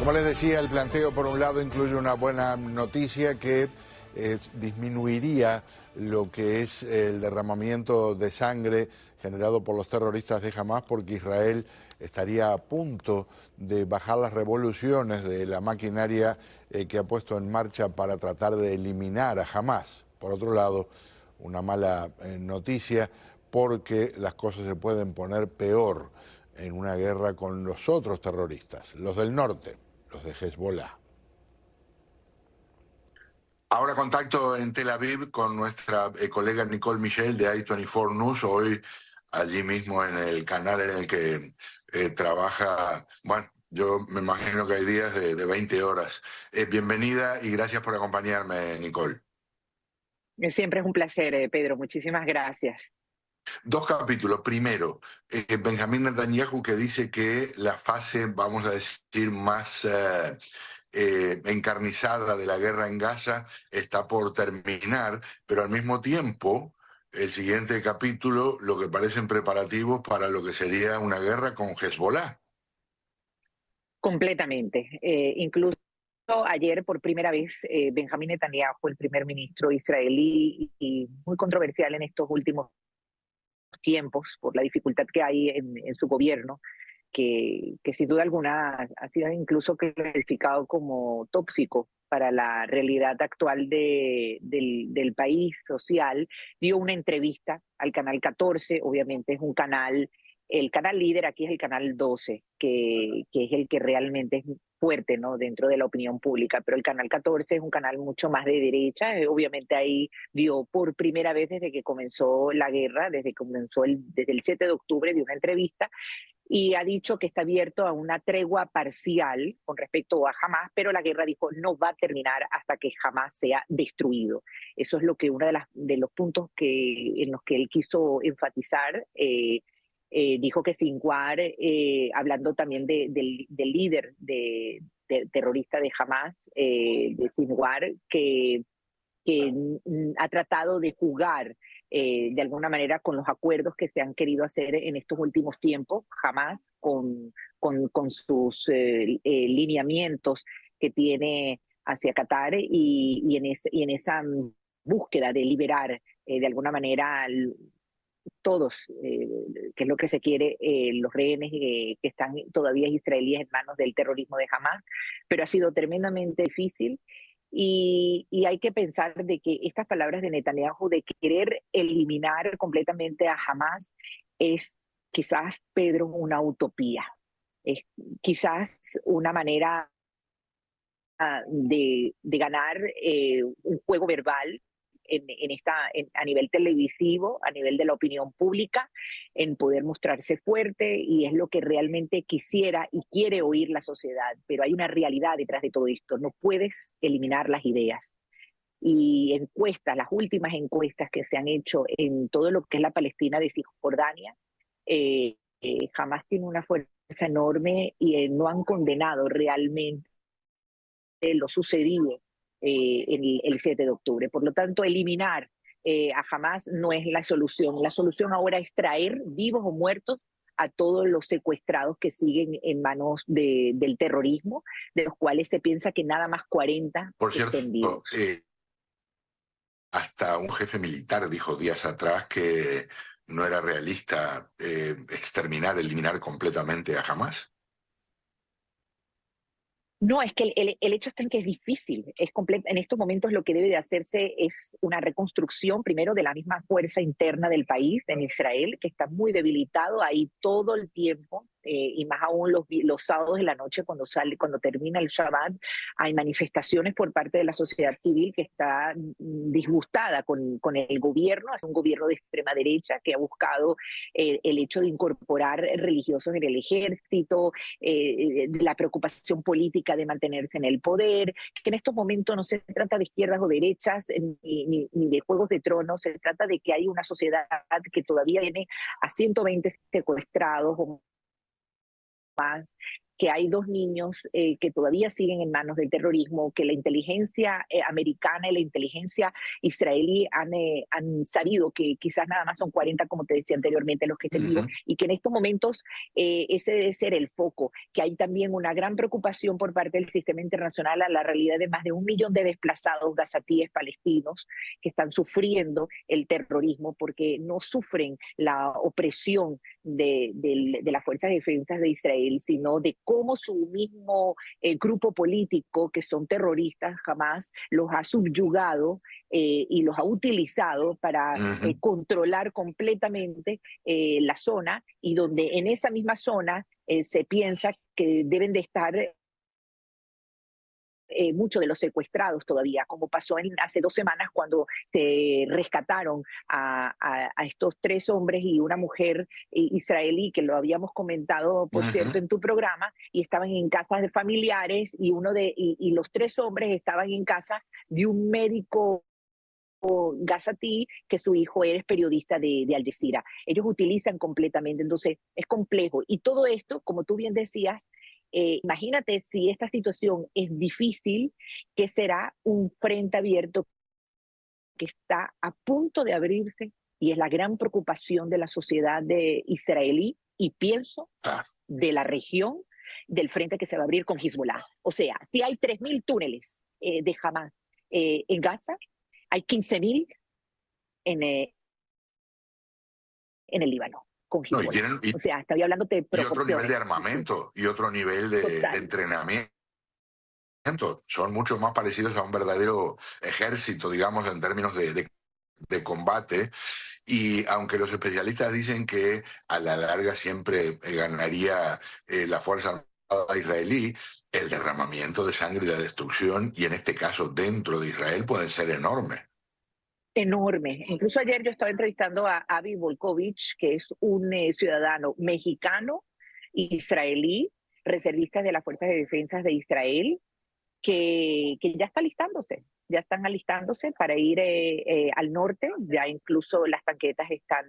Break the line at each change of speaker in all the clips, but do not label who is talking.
Como les decía, el planteo por un lado incluye una buena noticia que disminuiría lo que es el derramamiento de sangre generado por los terroristas de Hamás, porque Israel estaría a punto de bajar las revoluciones de la maquinaria que ha puesto en marcha para tratar de eliminar a Hamás. Por otro lado, una mala noticia, porque las cosas se pueden poner peor en una guerra con los otros terroristas, los del norte, los de Hezbollah. Ahora contacto en Tel Aviv con nuestra colega Nicole Michel de i24 News, hoy allí mismo en el canal en el que trabaja, bueno, yo me imagino que hay días de 20 horas. Bienvenida y gracias por acompañarme, Nicole.
Siempre es un placer, Pedro. Muchísimas gracias.
Dos capítulos. Primero, Benjamín Netanyahu, que dice que la fase, vamos a decir, más encarnizada de la guerra en Gaza está por terminar, pero al mismo tiempo, el siguiente capítulo, lo que parecen preparativos para lo que sería una guerra con Hezbollah.
Completamente. Incluso ayer, por primera vez, Benjamín Netanyahu, el primer ministro israelí y muy controversial en estos últimos tiempos por la dificultad que hay en su gobierno, que sin duda alguna ha sido incluso clasificado como tóxico para la realidad actual del país social, dio una entrevista al Canal 14, obviamente es un canal, el canal líder aquí es el Canal 12, que es el que realmente es fuerte, ¿no?, dentro de la opinión pública, pero el Canal 14 es un canal mucho más de derecha, obviamente ahí dio por primera vez desde que comenzó la guerra, desde el 7 de octubre, dio una entrevista y ha dicho que está abierto a una tregua parcial con respecto a Hamás, pero la guerra, dijo, no va a terminar hasta que Hamás sea destruido. Eso es lo que uno de los puntos en los que él quiso enfatizar. Dijo que Sinwar, hablando también del líder terrorista de Hamás, de Sinwar, que ha tratado de jugar de alguna manera con los acuerdos que se han querido hacer en estos últimos tiempos, jamás con sus lineamientos que tiene hacia Qatar y en esa búsqueda de liberar de alguna manera todos, que es lo que se quiere, los rehenes que están todavía israelíes en manos del terrorismo de Hamás, pero ha sido tremendamente difícil. Y hay que pensar de que estas palabras de Netanyahu de querer eliminar completamente a Hamás es quizás, Pedro, una utopía. Es quizás una manera de ganar un juego verbal a nivel televisivo, a nivel de la opinión pública, en poder mostrarse fuerte, y es lo que realmente quisiera y quiere oír la sociedad. Pero hay una realidad detrás de todo esto. No puedes eliminar las ideas. Y encuestas, las últimas encuestas que se han hecho en todo lo que es la Palestina de Cisjordania, jamás tiene una fuerza enorme y no han condenado realmente lo sucedido el 7 de octubre. Por lo tanto, eliminar a Hamás no es la solución. La solución ahora es traer, vivos o muertos, a todos los secuestrados que siguen en manos del terrorismo, de los cuales se piensa que nada más 40
Por cierto,
estén vivos.
Hasta un jefe militar dijo días atrás que no era realista eliminar completamente a Hamás.
No, es que el hecho está en que es difícil. En estos momentos lo que debe de hacerse es una reconstrucción primero de la misma fuerza interna del país, en Israel, que está muy debilitado ahí todo el tiempo, y más aún los sábados de la noche cuando termina el Shabbat, hay manifestaciones por parte de la sociedad civil que está disgustada con el gobierno. Es un gobierno de extrema derecha que ha buscado el hecho de incorporar religiosos en el ejército, la preocupación política de mantenerse en el poder, que en estos momentos no se trata de izquierdas o derechas, ni de juegos de tronos, se trata de que hay una sociedad que todavía tiene a 120 secuestrados o más, que hay 2 niños que todavía siguen en manos del terrorismo, que la inteligencia americana y la inteligencia israelí han sabido que quizás nada más son 40, como te decía anteriormente, los que estén vivos, y que en estos momentos ese debe ser el foco, que hay también una gran preocupación por parte del sistema internacional a la realidad de más de 1 millón de desplazados gazatíes palestinos que están sufriendo el terrorismo porque no sufren la opresión de las fuerzas de defensa de Israel, sino de cómo su mismo grupo político, que son terroristas, jamás los ha subyugado y los ha utilizado para controlar completamente la zona, y donde en esa misma zona se piensa que deben de estar muchos de los secuestrados todavía, como pasó hace 2 semanas cuando se rescataron a estos 3 hombres y una mujer israelí, que lo habíamos comentado, por cierto, en tu programa, y estaban en casas de familiares, y los 3 hombres estaban en casa de un médico gazatí, que su hijo es periodista de Al Jazeera. Ellos utilizan completamente, entonces es complejo. Y todo esto, como tú bien decías, imagínate si esta situación es difícil, que será un frente abierto que está a punto de abrirse, y es la gran preocupación de la sociedad de israelí, y pienso de la región, del frente que se va a abrir con Hezbollah. O sea, si hay 3.000 túneles de Hamas en Gaza, hay 15.000 en el Líbano con
No,
Hezbollah. O sea, estaba hablando de
y otro nivel
proporciones.
de armamento y otro nivel de entrenamiento. Son mucho más parecidos a un verdadero ejército, digamos, en términos de combate. Y aunque los especialistas dicen que a la larga siempre ganaría la Fuerza Armada israelí, el derramamiento de sangre y la destrucción, y en este caso dentro de Israel, pueden ser enormes.
Enorme. Incluso ayer yo estaba entrevistando a Avi Volkovich, que es un ciudadano mexicano israelí, reservista de las Fuerzas de Defensa de Israel, que ya está alistándose, ya están alistándose para ir al norte, ya incluso las tanquetas están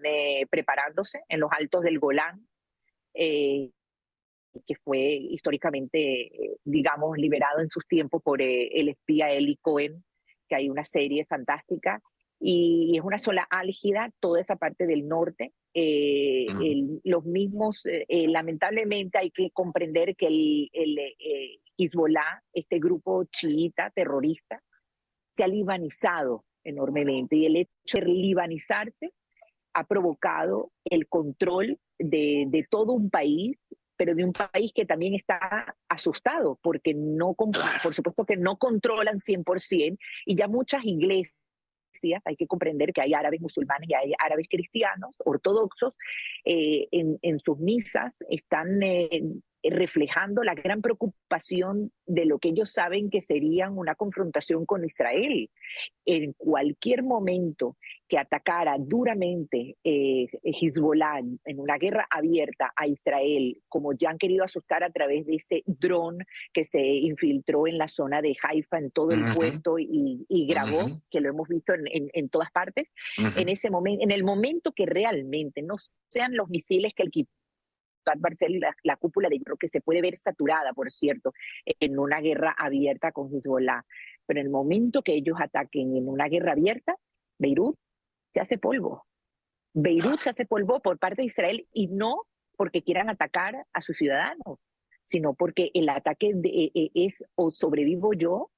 preparándose en los altos del Golán, que fue históricamente, digamos, liberado en sus tiempos por el espía Eli Cohen, que hay una serie fantástica, y es una sola álgida toda esa parte del norte. Los mismos, lamentablemente hay que comprender que el Hezbollah, este grupo chiita terrorista, se ha libanizado enormemente, y el hecho de libanizarse ha provocado el control de todo un país, pero de un país que también está asustado, porque no, por supuesto que no controlan 100%, y ya muchas iglesias, hay que comprender que hay árabes musulmanes y hay árabes cristianos, ortodoxos, en sus misas están reflejando la gran preocupación de lo que ellos saben que sería una confrontación con Israel. En cualquier momento que atacara duramente Hezbollah en una guerra abierta a Israel, como ya han querido asustar a través de ese dron que se infiltró en la zona de Haifa, en todo el puerto, y grabó, que lo hemos visto en todas partes, en ese momento, en el momento que realmente no sean los misiles que el la cúpula de hierro, que se puede ver saturada, por cierto, en una guerra abierta con Hezbollah. Pero en el momento que ellos ataquen en una guerra abierta, Beirut se hace polvo. Beirut se hace polvo por parte de Israel, y no porque quieran atacar a sus ciudadanos, sino porque el ataque es o sobrevivo yo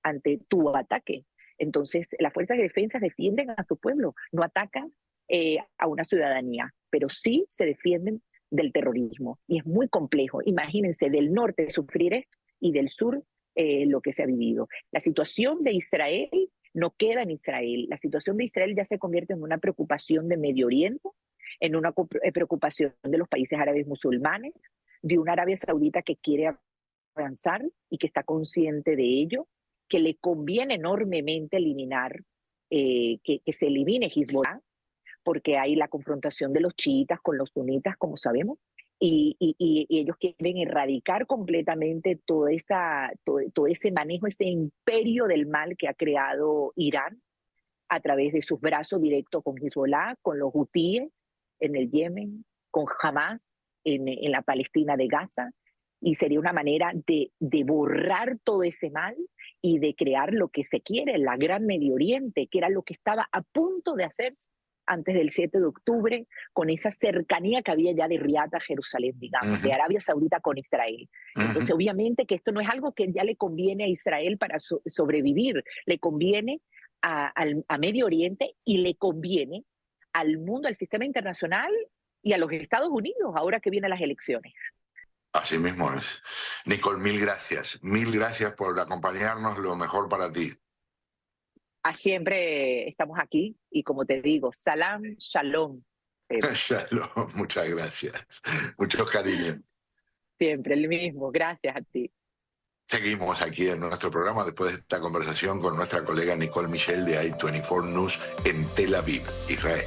ante tu ataque. Entonces, las fuerzas de defensa defienden a su pueblo, no atacan a una ciudadanía, pero sí se defienden del terrorismo. Y es muy complejo. Imagínense, del norte sufrir esto y del sur lo que se ha vivido. La situación de Israel no queda en Israel. La situación de Israel ya se convierte en una preocupación de Medio Oriente, en una preocupación de los países árabes musulmanes, de una Arabia Saudita que quiere avanzar y que está consciente de ello, que le conviene enormemente eliminar, que se elimine Hezbollah, porque hay la confrontación de los chiitas con los sunitas, como sabemos, y ellos quieren erradicar completamente todo ese manejo, ese imperio del mal que ha creado Irán a través de sus brazos directos con Hezbollah, con los hutíes en el Yemen, con Hamas, en la Palestina de Gaza, y sería una manera de borrar todo ese mal y de crear lo que se quiere, la Gran Medio Oriente, que era lo que estaba a punto de hacerse antes del 7 de octubre, con esa cercanía que había ya de Riad a Jerusalén, digamos, de Arabia Saudita con Israel. Entonces, obviamente que esto no es algo que ya le conviene a Israel para sobrevivir, le conviene a Medio Oriente y le conviene al mundo, al sistema internacional y a los Estados Unidos, ahora que vienen las elecciones.
Así mismo es. Nicole, mil gracias. Mil gracias por acompañarnos. Lo mejor para ti.
Siempre estamos aquí y como te digo, salam, shalom.
Shalom, muchas gracias. Mucho cariño.
Siempre el mismo. Gracias a ti.
Seguimos aquí en nuestro programa después de esta conversación con nuestra colega Nicole Michel de i24 News en Tel Aviv, Israel.